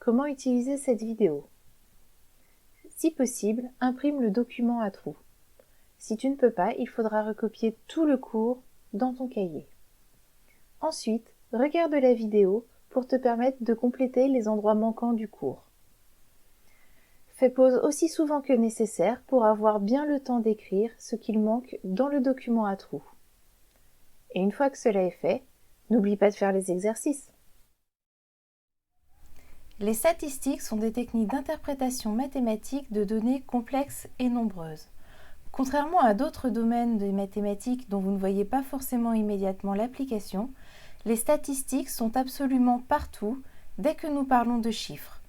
comment utiliser cette vidéo. Si possible, imprime le document à trous. Si tu ne peux pas, il faudra recopier tout le cours dans ton cahier. Ensuite, regarde la vidéo pour te permettre de compléter les endroits manquants du cours. Fais pause aussi souvent que nécessaire pour avoir bien le temps d'écrire ce qu'il manque dans le document à trous. Et une fois que cela est fait, n'oublie pas de faire les exercices. Les statistiques sont des techniques d'interprétation mathématique de données complexes et nombreuses. Contrairement à d'autres domaines des mathématiques dont vous ne voyez pas forcément immédiatement l'application, les statistiques sont absolument partout dès que nous parlons de chiffres.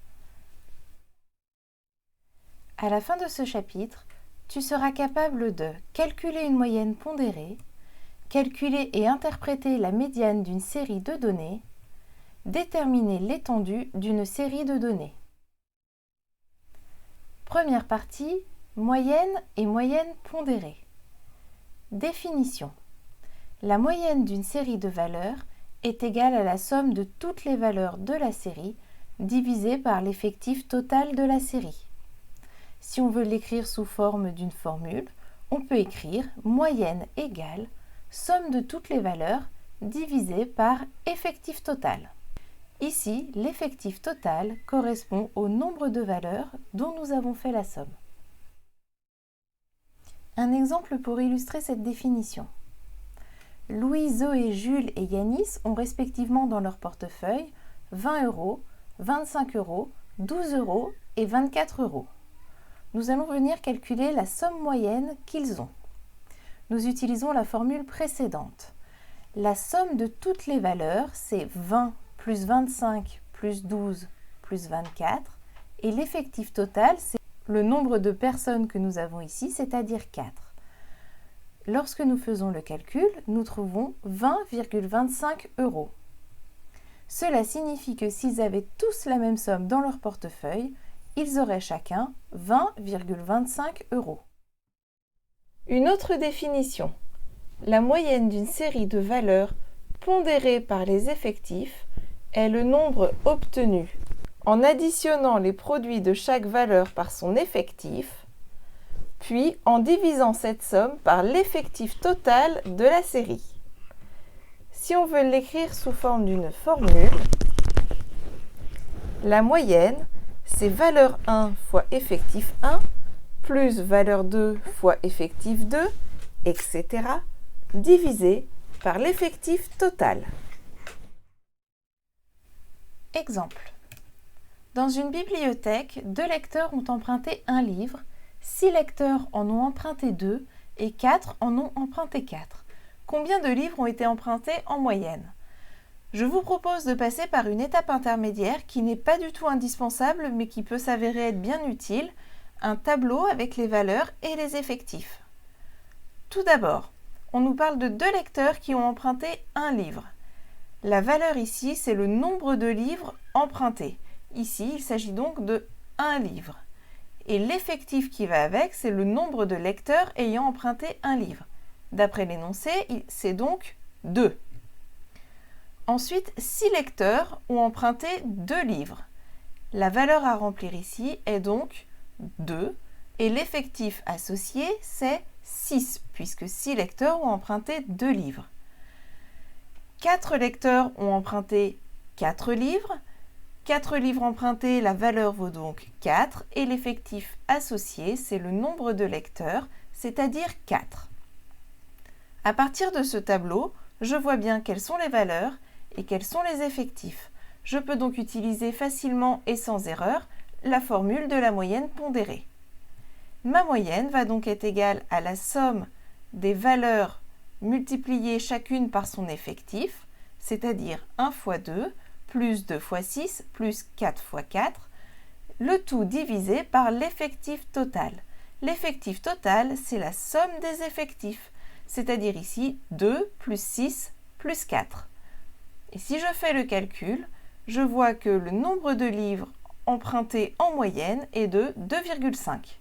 À la fin de ce chapitre, tu seras capable de calculer une moyenne pondérée, calculer et interpréter la médiane d'une série de données, déterminer l'étendue d'une série de données. Première partie, moyenne et moyenne pondérée. Définition. La moyenne d'une série de valeurs est égale à la somme de toutes les valeurs de la série divisée par l'effectif total de la série. Si on veut l'écrire sous forme d'une formule, on peut écrire moyenne égale somme de toutes les valeurs divisée par effectif total. Ici, l'effectif total correspond au nombre de valeurs dont nous avons fait la somme. Un exemple pour illustrer cette définition. Louis, Zoé, Jules et Yanis ont respectivement dans leur portefeuille 20 €, 25 €, 12 € et 24 €. Nous allons venir calculer la somme moyenne qu'ils ont. Nous utilisons la formule précédente. La somme de toutes les valeurs, c'est 20 plus 25 plus 12 plus 24. Et l'effectif total, c'est le nombre de personnes que nous avons ici, c'est-à-dire 4. Lorsque nous faisons le calcul, nous trouvons 20,25 €. Cela signifie que s'ils avaient tous la même somme dans leur portefeuille, ils auraient chacun 20,25 €. Une autre définition. La moyenne d'une série de valeurs pondérées par les effectifs est le nombre obtenu en additionnant les produits de chaque valeur par son effectif, puis en divisant cette somme par l'effectif total de la série. Si on veut l'écrire sous forme d'une formule, la moyenne, c'est valeur 1 fois effectif 1, plus valeur 2 fois effectif 2, etc., divisé par l'effectif total. Exemple. Dans une bibliothèque, 2 lecteurs ont emprunté un livre, 6 lecteurs en ont emprunté 2 et 4 en ont emprunté 4. Combien de livres ont été empruntés en moyenne ? Je vous propose de passer par une étape intermédiaire qui n'est pas du tout indispensable mais qui peut s'avérer être bien utile, un tableau avec les valeurs et les effectifs. Tout d'abord, on nous parle de 2 lecteurs qui ont emprunté un livre. La valeur ici, c'est le nombre de livres empruntés. Ici, il s'agit donc de 1 livre. Et l'effectif qui va avec, c'est le nombre de lecteurs ayant emprunté un livre. D'après l'énoncé, c'est donc 2. Ensuite, 6 lecteurs ont emprunté 2 livres. La valeur à remplir ici est donc 2 et l'effectif associé, c'est 6, puisque 6 lecteurs ont emprunté 2 livres. 4 lecteurs ont emprunté 4 livres. 4 livres empruntés, la valeur vaut donc 4 et l'effectif associé, c'est le nombre de lecteurs, c'est-à-dire 4. À partir de ce tableau, je vois bien quelles sont les valeurs et quels sont les effectifs. Je peux donc utiliser facilement et sans erreur la formule de la moyenne pondérée. Ma moyenne va donc être égale à la somme des valeurs multipliées chacune par son effectif, c'est-à-dire 1 fois 2, plus 2 fois 6, plus 4 fois 4, le tout divisé par l'effectif total. L'effectif total, c'est la somme des effectifs, c'est-à-dire ici 2 plus 6 plus 4. Et si je fais le calcul, je vois que le nombre de livres empruntés en moyenne est de 2,5.